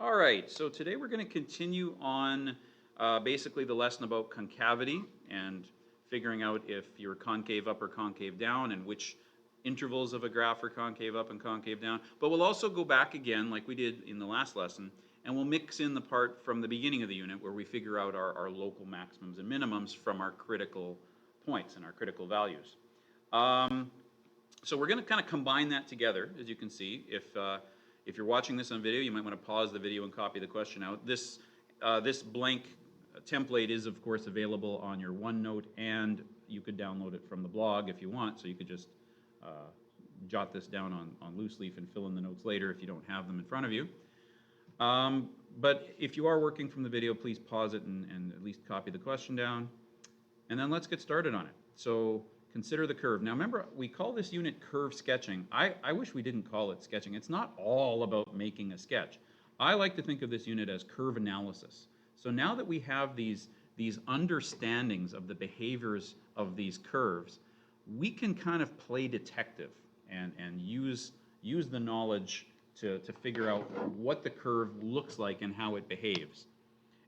All right, so today we're going to continue on basically the lesson about concavity and figuring out if you're concave up or concave down and which intervals of a graph are concave up and concave down. But we'll also go back again like we did in the last lesson, and we'll mix in the part from the beginning of the unit where we figure out our local maximums and minimums from our critical points and our critical values. So we're going to kind of combine that together, as you can see. If you're watching this on video, you might want to pause the video and copy the question out. This blank template is, of course, available on your OneNote, and you could download it from the blog if you want, so you could just jot this down on loose leaf and fill in the notes later if you don't have them in front of you. But if you are working from the video, please pause it and at least copy the question down. And then let's get started on it. So consider the curve. Now remember, we call this unit curve sketching. I wish we didn't call it sketching. It's not all about making a sketch. I like to think of this unit as curve analysis. So now that we have these understandings of the behaviors of these curves, we can kind of play detective and use the knowledge to figure out what the curve looks like and how it behaves.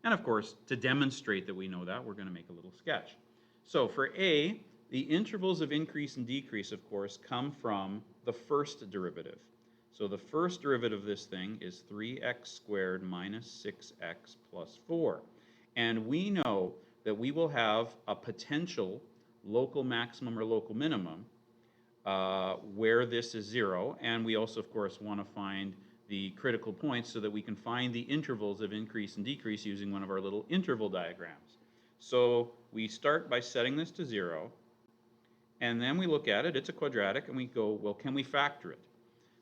And of course, to demonstrate that we know that, we're going to make a little sketch. So for A, the intervals of increase and decrease, of course, come from the first derivative. So the first derivative of this thing is 3x squared minus 6x plus 4. And we know that we will have a potential local maximum or local minimum where this is 0. And we also, of course, want to find the critical points so that we can find the intervals of increase and decrease using one of our little interval diagrams. So we start by setting this to 0. And then we look at it, it's a quadratic, and we go, well, can we factor it?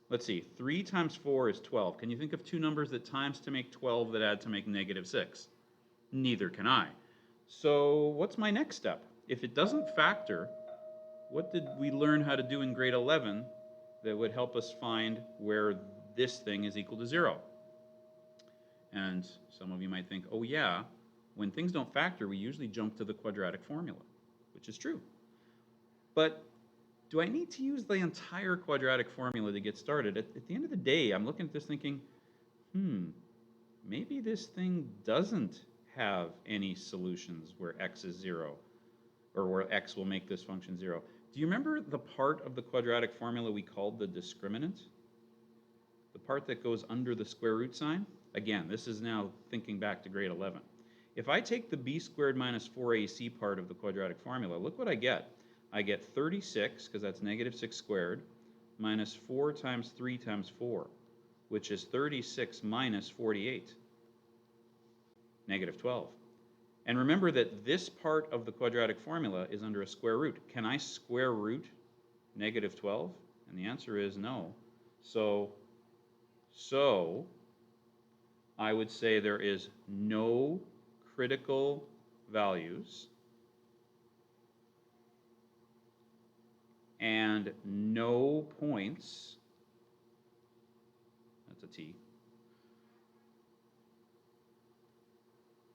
Let's see, 3 times 4 is 12. Can you think of two numbers that times to make 12 that add to make negative 6? Neither can I. So what's my next step? If it doesn't factor, what did we learn how to do in grade 11 that would help us find where this thing is equal to 0? And some of you might think, oh yeah, when things don't factor, we usually jump to the quadratic formula, which is true. But do I need to use the entire quadratic formula to get started? At the end of the day, I'm looking at this thinking, maybe this thing doesn't have any solutions where x is 0, or where x will make this function 0. Do you remember the part of the quadratic formula we called the discriminant? The part that goes under the square root sign? Again, this is now thinking back to grade 11. If I take the b squared minus 4ac part of the quadratic formula, look what I get. I get 36, because that's negative 6 squared, minus 4 times 3 times 4, which is 36 minus 48, negative 12. And remember that this part of the quadratic formula is under a square root. Can I square root negative 12? And the answer is no. So I would say there is no critical values and no points, that's a T,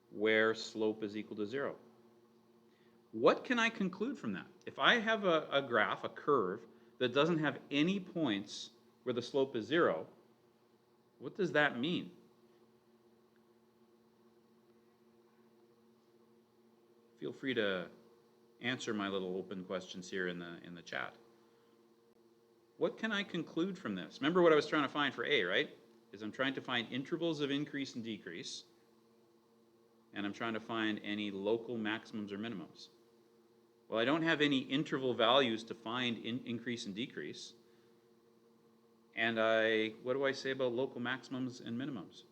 where slope is equal to 0. What can I conclude from that? If I have a graph, a curve, that doesn't have any points where the slope is 0, what does that mean? Feel free to answer my little open questions here in the chat. What can I conclude from this? Remember what I was trying to find for A, right? Is I'm trying to find intervals of increase and decrease, and I'm trying to find any local maximums or minimums. Well, I don't have any interval values to find increase and decrease. And what do I say about local maximums and minimums?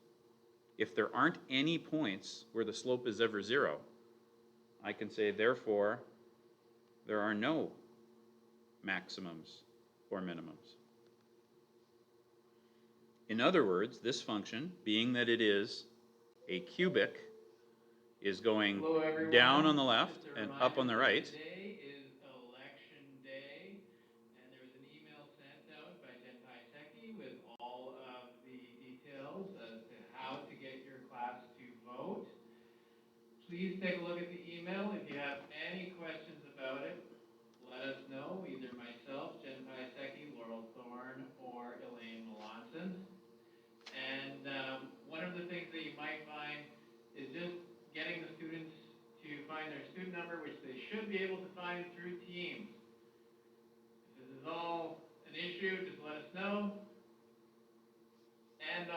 If there aren't any points where the slope is ever 0, I can say, therefore, there are no maximums or minimums. In other words, this function, being that it is a cubic, is going down on the left and up on the right. Today is election day, and there was an email sent out by Jen Paiseki with all of the details as to how to get your class to vote. Please take a look at the email. If you have any questions about it, let us know, either myself, Jen Paiseki, Laurel Thorne, or Elaine Melanson. And one of the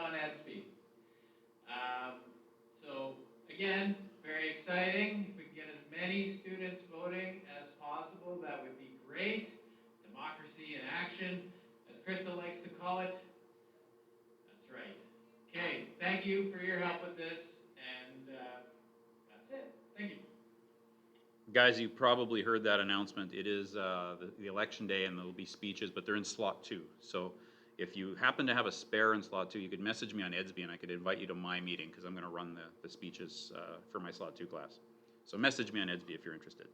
on EDSB. So again, very exciting. If we can get as many students voting as possible, that would be great. Democracy in action, as Crystal likes to call it. That's right. Okay, thank you for your help with this, and that's it. Thank you. Guys, you probably heard that announcement. It is the election day, and there'll be speeches, but they're in slot 2. So if you happen to have a spare in slot 2, you could message me on EDSB, and I could invite you to my meeting, because I'm going to run the speeches for my slot 2 class. So message me on EDSB if you're interested.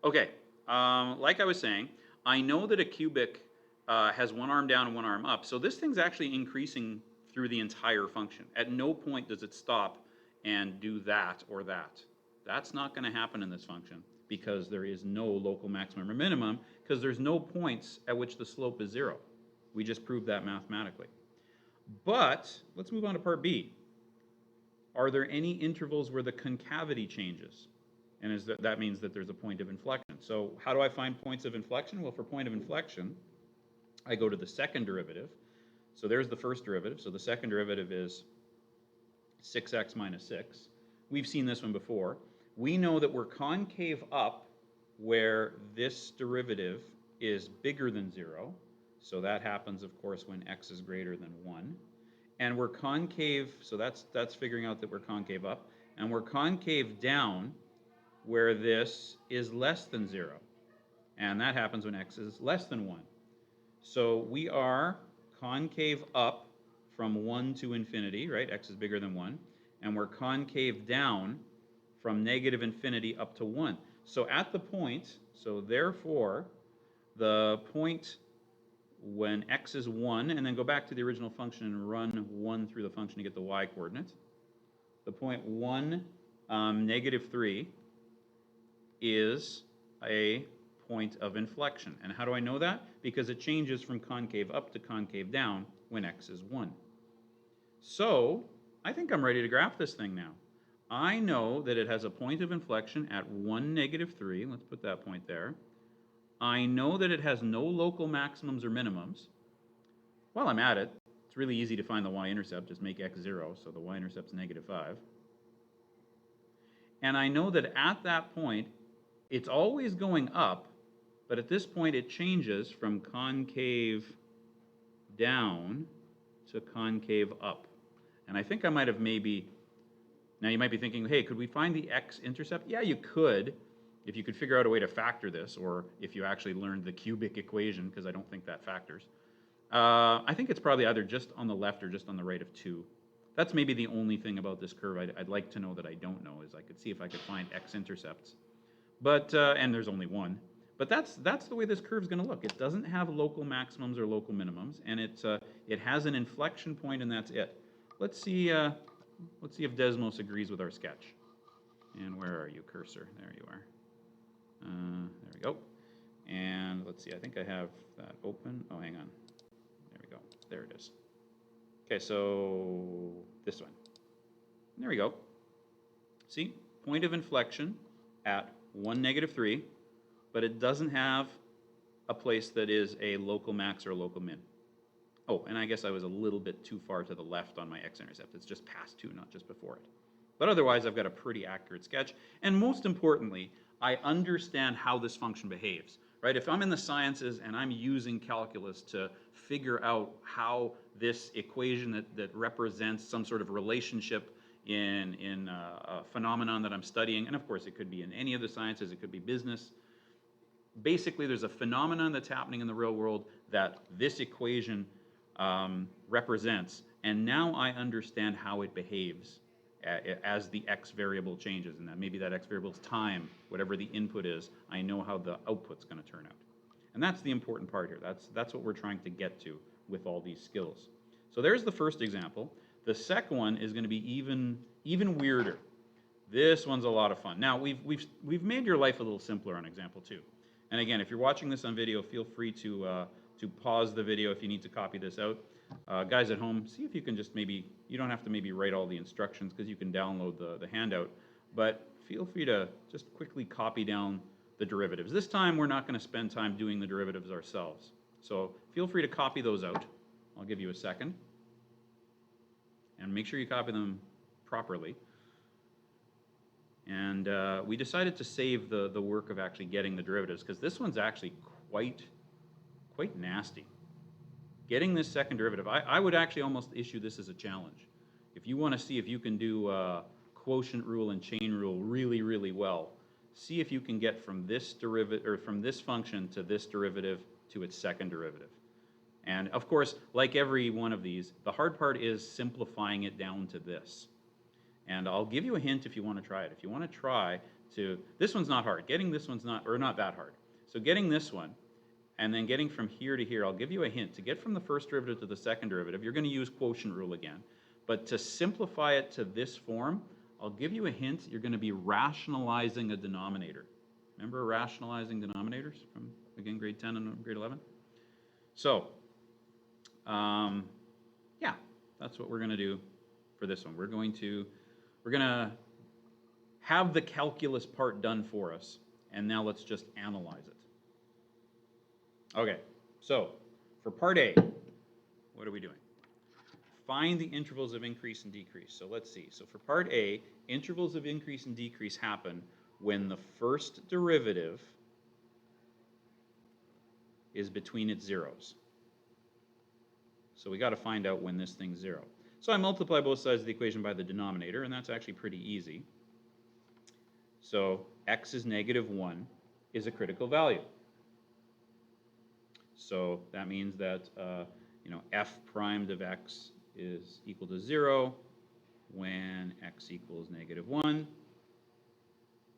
Okay, like I was saying, I know that a cubic has one arm down and one arm up. So this thing's actually increasing through the entire function. At no point does it stop and do that or that. That's not going to happen in this function because there is no local maximum or minimum, because there's no points at which the slope is 0. We just proved that mathematically. But let's move on to part B. Are there any intervals where the concavity changes? And that means that there's a point of inflection. So how do I find points of inflection? Well, for point of inflection, I go to the second derivative. So there's the first derivative. So the second derivative is 6x minus 6. We've seen this one before. We know that we're concave up where this derivative is bigger than 0. So that happens, of course, when x is greater than 1. And we're concave, so that's figuring out that we're concave up. And we're concave down where this is less than 0. And that happens when x is less than 1. So we are concave up from 1 to infinity, right? X is bigger than 1. And we're concave down from negative infinity up to 1. So at the point, so therefore, the point when x is 1, and then go back to the original function and run 1 through the function to get the y coordinate. The point 1, negative 3 is a point of inflection. And how do I know that? Because it changes from concave up to concave down when x is 1. So I think I'm ready to graph this thing now. I know that it has a point of inflection at 1, negative 3. Let's put that point there. I know that it has no local maximums or minimums. While I'm at it, it's really easy to find the y-intercept. Just make x 0, so the y-intercept's negative 5. And I know that at that point, it's always going up, but at this point it changes from concave down to concave up. And I think I might have maybe, now you might be thinking, hey, could we find the x-intercept? Yeah, you could, if you could figure out a way to factor this, or if you actually learned the cubic equation, because I don't think that factors. I think it's probably either just on the left or just on the right of 2. That's maybe the only thing about this curve I'd like to know that I don't know, is I could see if I could find x-intercepts. But, and there's only 1. But that's the way this curve's going to look. It doesn't have local maximums or local minimums, and it has an inflection point, and that's it. Let's see if Desmos agrees with our sketch. And where are you, cursor? There you are. There we go. And let's see, I think I have that open. Oh, hang on. There we go. There it is. Okay, so this one. There we go. See, point of inflection at 1, negative 3, but it doesn't have a place that is a local max or a local min. Oh, and I guess I was a little bit too far to the left on my x-intercept. It's just past 2, not just before it. But otherwise, I've got a pretty accurate sketch. And most importantly, I understand how this function behaves, right? If I'm in the sciences and I'm using calculus to figure out how this equation that represents some sort of relationship in a phenomenon that I'm studying, and of course it could be in any of the sciences, it could be business. Basically, there's a phenomenon that's happening in the real world that this equation represents, and now I understand how it behaves as the x variable changes, and that maybe that x variable is time, whatever the input is, I know how the output's going to turn out. And that's the important part here. That's what we're trying to get to with all these skills. So there's the first example. The second one is going to be even weirder. This one's a lot of fun. Now, we've made your life a little simpler on example 2. And again, if you're watching this on video, feel free to pause the video if you need to copy this out. Guys at home, see if you can just maybe, you don't have to maybe write all the instructions because you can download the handout, but feel free to just quickly copy down the derivatives. This time we're not going to spend time doing the derivatives ourselves. So feel free to copy those out. I'll give you a second. and make sure you copy them properly. And we decided to save the work of actually getting the derivatives, because this one's actually quite nasty. Getting this second derivative, I would actually almost issue this as a challenge. If you want to see if you can do quotient rule and chain rule really, really well, see if you can get from this derivative, or from this function to this derivative to its second derivative. And of course, like every one of these, the hard part is simplifying it down to this. And I'll give you a hint if you want to try it. If you want to try to, this one's not hard. Getting this one's not that hard. So getting this one, and then getting from here to here, I'll give you a hint. To get from the first derivative to the second derivative, you're going to use quotient rule again. But to simplify it to this form, I'll give you a hint. You're going to be rationalizing a denominator. Remember rationalizing denominators from, again, grade 10 and grade 11? So, yeah, that's what we're going to do for this one. We're going to have the calculus part done for us, and now let's just analyze it. Okay, so for part A, what are we doing? Find the intervals of increase and decrease. So let's see. So for part A, intervals of increase and decrease happen when the first derivative is between its zeros. So we got to find out when this thing's zero. So I multiply both sides of the equation by the denominator, and that's actually pretty easy. So x is -1 is a critical value. So that means that f primed of x is equal to 0 when x equals -1.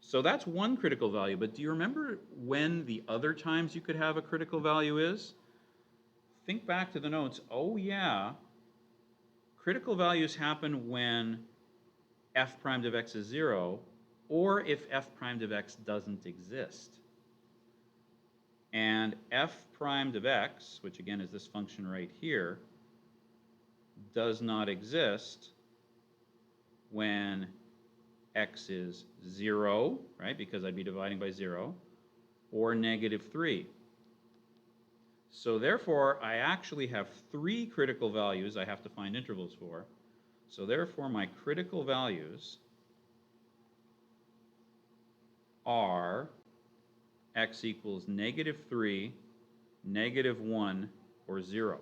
So that's one critical value, but do you remember when the other times you could have a critical value is? Think back to the notes. Oh yeah, critical values happen when f primed of x is 0, or if f primed of x doesn't exist. And f primed of x, which again is this function right here, does not exist when x is 0, right, because I'd be dividing by 0, or -3. So therefore, I actually have 3 critical values I have to find intervals for. So therefore, my critical values are x equals -3, -1, or 0.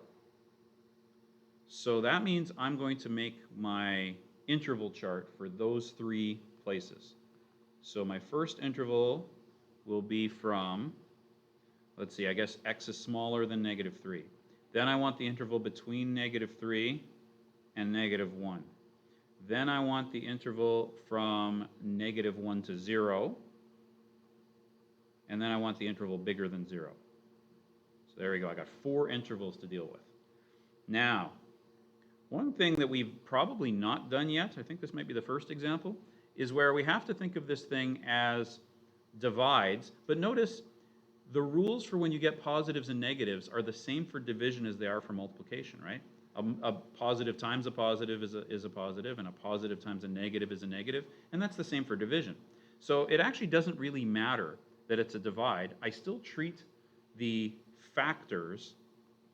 So that means I'm going to make my interval chart for those 3 places. So my first interval will be from, let's see, I guess x is smaller than -3. Then I want the interval between -3 and -1. Then I want the interval from -1 to 0. And then I want the interval bigger than 0. So there we go. I got 4 intervals to deal with. Now, one thing that we've probably not done yet, I think this might be the first example, is where we have to think of this thing as divides. But notice the rules for when you get positives and negatives are the same for division as they are for multiplication, right? A positive times a positive is a positive, and a positive times a negative is a negative, and that's the same for division. So it actually doesn't really matter that it's a divide. I still treat the factors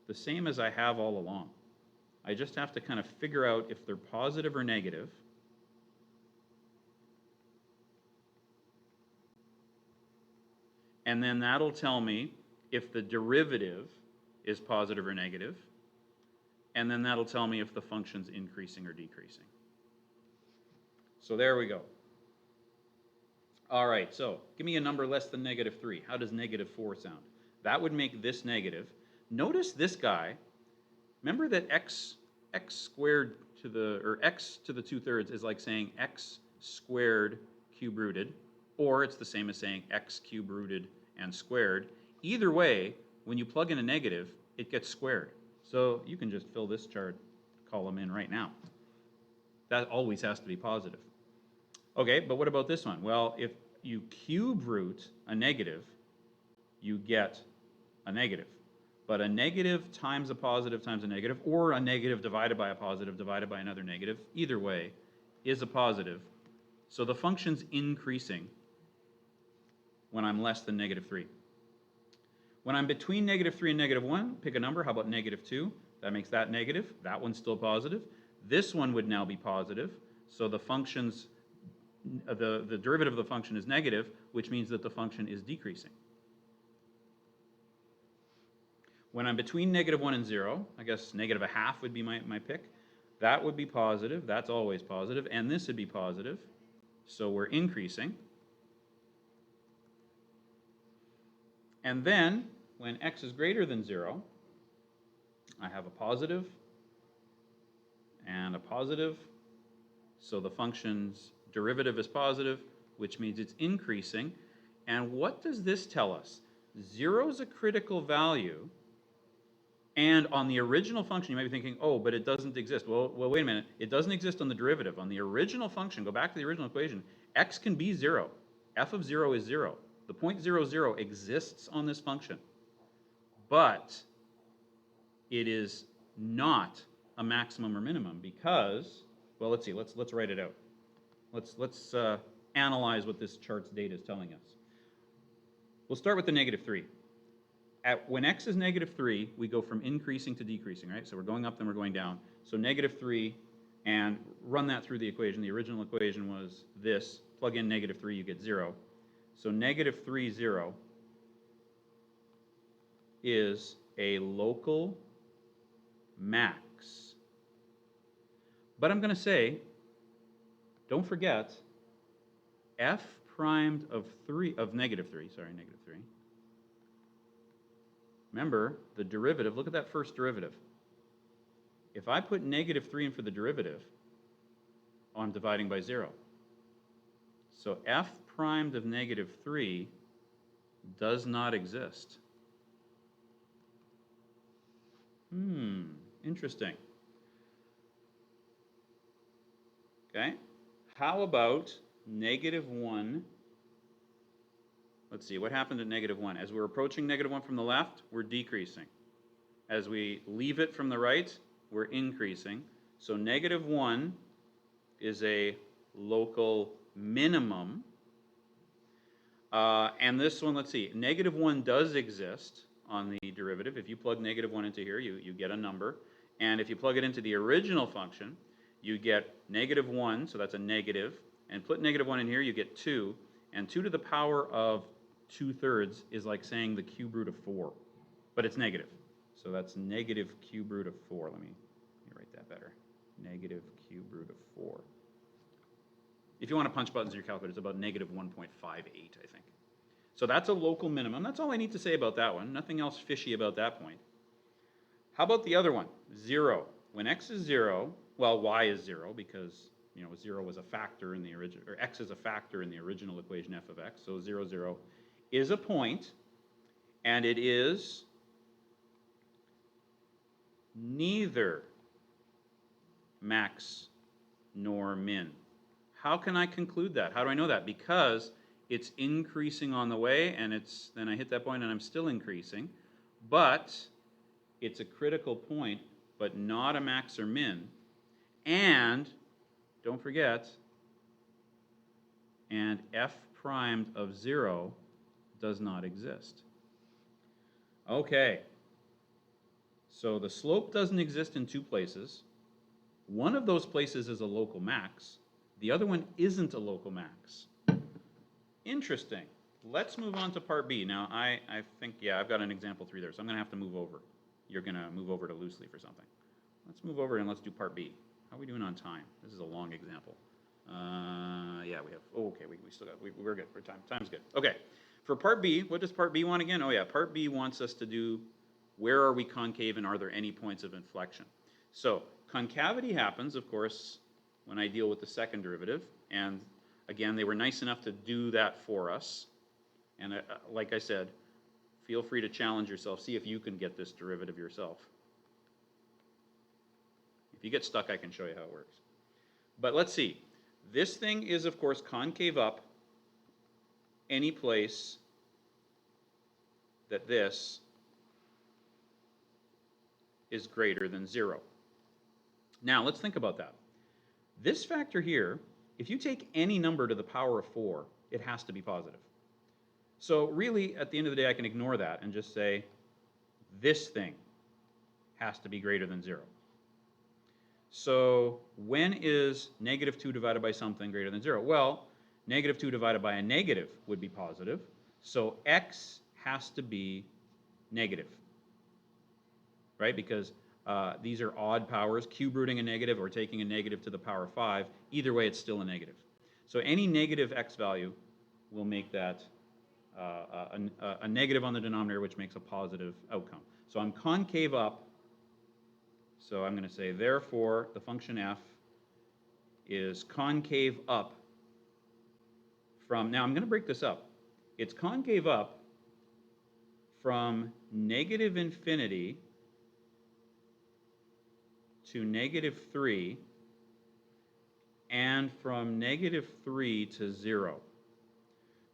the same as I have all along. I just have to kind of figure out if they're positive or negative. And then that'll tell me if the derivative is positive or negative. And then that'll tell me if the function's increasing or decreasing. So there we go. All right, so give me a number less than -3. How does -4 sound? That would make this negative. Notice this guy. Remember that x squared to the, or x to the 2/3 is like saying x squared cube rooted, or it's the same as saying x cube rooted and squared. Either way, when you plug in a negative, it gets squared. So you can just fill this chart column in right now. That always has to be positive. Okay, but what about this one? Well, if you cube root a negative, you get a negative. But a negative times a positive times a negative, or a negative divided by a positive divided by another negative, either way, is a positive. So the function's increasing when I'm less than -3. When I'm between -3 and -1, pick a number. How about -2? That makes that negative. That one's still positive. This one would now be positive, so the function's, the derivative of the function is negative, which means that the function is decreasing. When I'm between -1 and 0, I guess -1/2 would be my pick. That would be positive, that's always positive, and this would be positive, so we're increasing. And then, when x is greater than 0, I have a positive and a positive, so the function's derivative is positive, which means it's increasing. And what does this tell us? 0 is a critical value, and on the original function, you might be thinking, oh, but it doesn't exist. Well, wait a minute. It doesn't exist on the derivative. On the original function, go back to the original equation, x can be 0. F of 0 is 0. The point 0, 0 exists on this function, but it is not a maximum or minimum because, well, let's see. Let's write it out. Let's analyze what this chart's data is telling us. We'll start with the -3. When x is -3, we go from increasing to decreasing, right? So we're going up, then we're going down. So -3, and run that through the equation. The original equation was this. Plug in -3, you get 0. So -3, 0 is a local max. But I'm going to say, don't forget, f primed of -3, sorry, -3. Remember, the derivative, look at that first derivative. If I put -3 in for the derivative, I'm dividing by 0. So f primed of -3 does not exist. Interesting. Okay, how about -1? Let's see, what happened at -1? As we're approaching -1 from the left, we're decreasing. As we leave it from the right, we're increasing. So -1 is a local minimum. And this one, let's see, -1 does exist on the derivative. If you plug -1 into here, you get a number. And if you plug it into the original function, you get -1, so that's a negative. And put -1 in here, you get 2. And 2 to the power of 2/3 is like saying the cube root of 4. But it's negative. So that's negative cube root of 4. Let me write that better. Negative cube root of 4. If you want to punch buttons in your calculator, it's about -1.58, I think. So that's a local minimum. That's all I need to say about that one. Nothing else fishy about that point. How about the other one? 0. When x is 0, well, y is 0 because 0 was a factor in the original, or x is a factor in the original equation f of x. So 0, 0 is a point, and it is neither max nor min. How can I conclude that? How do I know that? Because it's increasing on the way, and then I hit that point and I'm still increasing, but it's a critical point, but not a max or min. And don't forget, and f primed of 0 does not exist. Okay, so the slope doesn't exist in 2 places. One of those places is a local max. The other one isn't a local max. Interesting. Let's move on to part B. Now, I think, yeah, I've got an example 3 there, so I'm going to have to move over. You're going to move over to loosely for something. Let's move over and let's do part B. How are we doing on time? This is a long example. Yeah, we have, okay, we still got, we're good for time. Time's good. Okay, for part B, what does part B want again? Oh yeah, part B wants us to do, where are we concave and are there any points of inflection? So, concavity happens, of course, when I deal with the second derivative, and again, they were nice enough to do that for us. And like I said, feel free to challenge yourself, see if you can get this derivative yourself. If you get stuck, I can show you how it works. But let's see. This thing is, of course, concave up any place that this is greater than 0. Now, let's think about that. This factor here, if you take any number to the power of 4, it has to be positive. So really, at the end of the day, I can ignore that and just say this thing has to be greater than 0. So when is negative 2 divided by something greater than 0? Well, negative 2 divided by a negative would be positive. So x has to be negative, right? Because these are odd powers, cube rooting a negative or taking a negative to the power 5. Either way, it's still a negative. So any negative x value will make that a negative on the denominator, which makes a positive outcome. So I'm concave up. So I'm going to say, therefore, the function f is concave up from, now I'm going to break this up. It's concave up from negative infinity to negative 3 and from negative 3 to 0.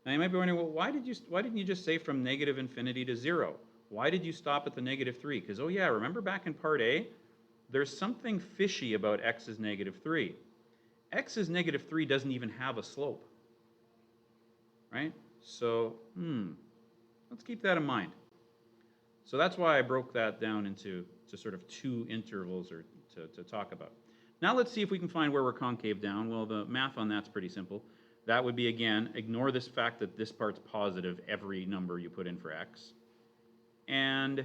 Now you might be wondering, well, why didn't you just say from negative infinity to 0? Why did you stop at the negative 3? Because, oh yeah, remember back in part A, there's something fishy about x is negative 3. X is negative 3 doesn't even have a slope, right? So, let's keep that in mind. So that's why I broke that down into sort of two intervals or to talk about. Now let's see if we can find where we're concave down. Well, the math on that's pretty simple. That would be, again, ignore this fact that this part's positive every number you put in for x. And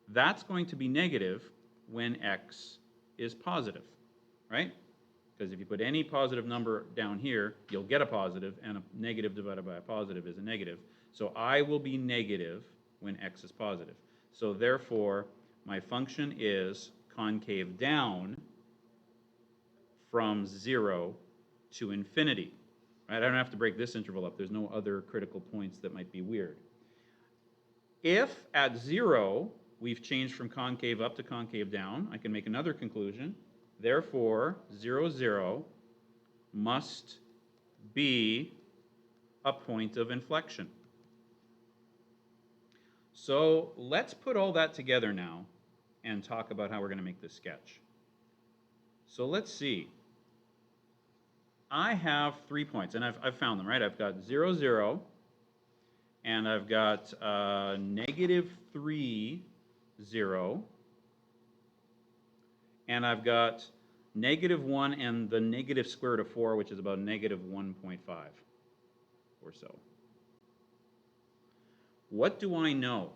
that's going to be negative when x is positive, right? Because if you put any positive number down here, you'll get a positive, and a negative divided by a positive is a negative. So I will be negative when x is positive. So therefore, my function is concave down from 0 to infinity. Right? I don't have to break this interval up. There's no other critical points that might be weird. If at 0, we've changed from concave up to concave down, I can make another conclusion. Therefore, 0, 0 must be a point of inflection. So let's put all that together now and talk about how we're going to make this sketch. So let's see. I have 3 points, and I've found them, right? I've got 0, 0, and I've got negative 3, 0, and I've got negative 1 and the negative square root of 4, which is about negative 1.5 or so. What do I know?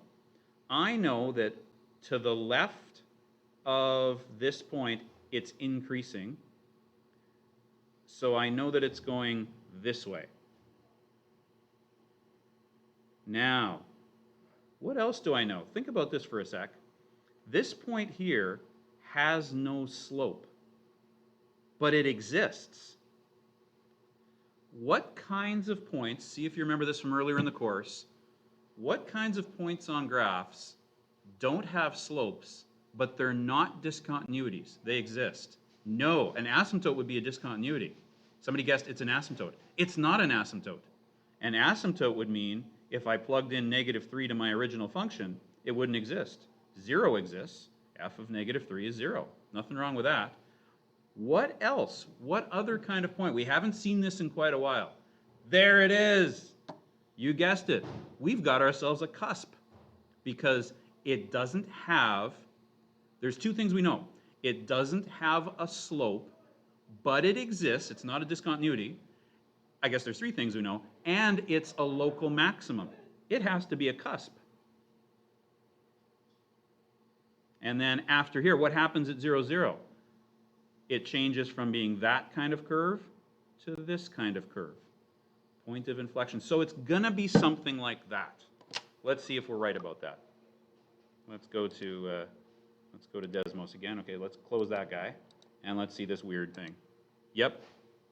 I know that to the left of this point, it's increasing. So I know that it's going this way. Now, what else do I know? Think about this for a sec. This point here has no slope, but it exists. What kinds of points, see if you remember this from earlier in the course, what kinds of points on graphs don't have slopes, but they're not discontinuities? They exist. No, an asymptote would be a discontinuity. Somebody guessed it's an asymptote. It's not an asymptote. An asymptote would mean if I plugged in negative 3 to my original function, it wouldn't exist. 0 exists. F of negative 3 is 0. Nothing wrong with that. What else? What other kind of point? We haven't seen this in quite a while. There it is. You guessed it. We've got ourselves a cusp because it doesn't have, there's two things we know. It doesn't have a slope, but it exists. It's not a discontinuity. I guess there's three things we know. And it's a local maximum. It has to be a cusp. And then after here, what happens at 0, 0? It changes from being that kind of curve to this kind of curve. Point of inflection. So it's going to be something like that. Let's see if we're right about that. Let's go to Desmos again. Okay, let's close that guy. And let's see this weird thing. Yep.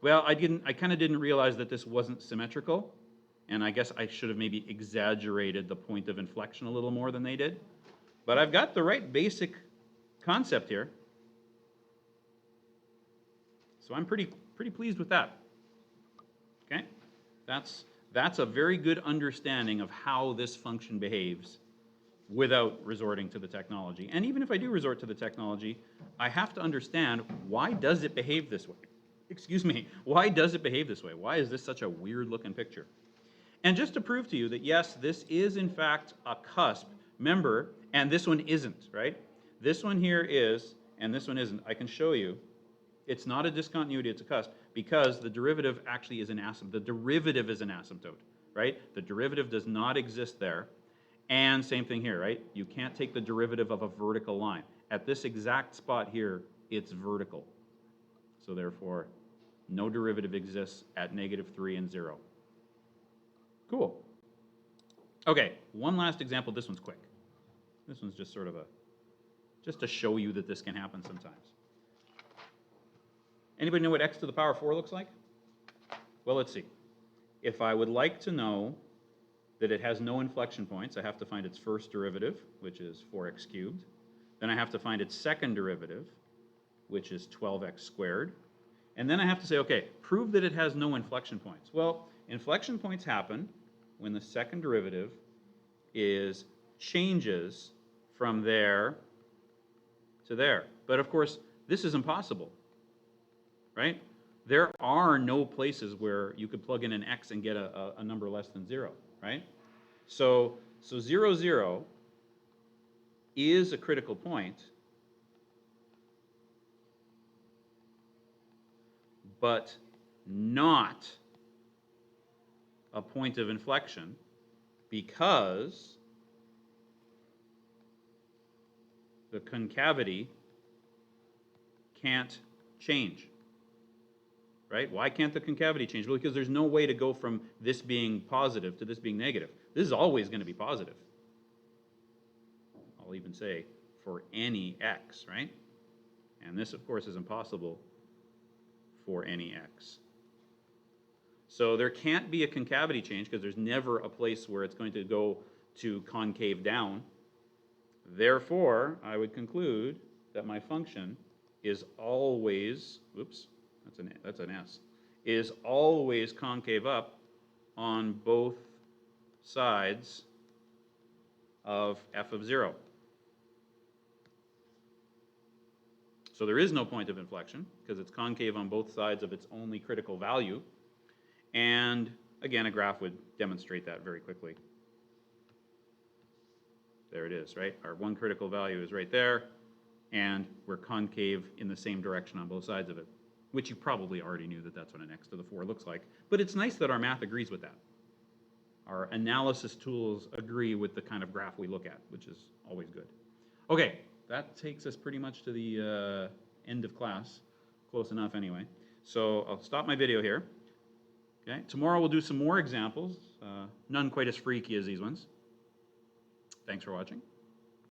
Well, I kind of didn't realize that this wasn't symmetrical. And I guess I should have maybe exaggerated the point of inflection a little more than they did. But I've got the right basic concept here. So I'm pretty pleased with that. Okay? That's a very good understanding of how this function behaves without resorting to the technology. And even if I do resort to the technology, I have to understand, why does it behave this way? Excuse me, why does it behave this way? Why is this such a weird looking picture? And just to prove to you that yes, this is in fact a cusp, remember, and this one isn't, right? This one here is, and this one isn't. I can show you. It's not a discontinuity, it's a cusp, because the derivative actually is an asymptote. The derivative is an asymptote, right? The derivative does not exist there. And same thing here, right? You can't take the derivative of a vertical line. At this exact spot here, it's vertical. So therefore, no derivative exists at -3 and 0. Cool. Okay, one last example. This one's quick. This one's just sort of just to show you that this can happen sometimes. Anybody know what x to the power 4 looks like? Well, let's see. If I would like to know that it has no inflection points, I have to find its first derivative, which is 4x cubed. Then I have to find its second derivative, which is 12x squared. And then I have to say, okay, prove that it has no inflection points. Well, inflection points happen when the second derivative changes from there to there. But of course, this is impossible, right? There are no places where you could plug in an x and get a number less than 0, right? So 0, 0 is a critical point, but not a point of inflection, because the concavity can't change, right? Why can't the concavity change? Well, because there's no way to go from this being positive to this being negative. This is always going to be positive. I'll even say for any x, right? And this, of course, is impossible for any x. So there can't be a concavity change because there's never a place where it's going to go to concave down. Therefore, I would conclude that my function is always, oops, that's an S, is always concave up on both sides of f of 0. So there is no point of inflection because it's concave on both sides of its only critical value. And again, a graph would demonstrate that very quickly. There it is, right? Our one critical value is right there, and we're concave in the same direction on both sides of it, which you probably already knew that that's what an x to the 4 looks like. But it's nice that our math agrees with that. Our analysis tools agree with the kind of graph we look at, which is always good. Okay, that takes us pretty much to the end of class. Close enough anyway. So I'll stop my video here. Okay, tomorrow we'll do some more examples, none quite as freaky as these ones. Thanks for watching.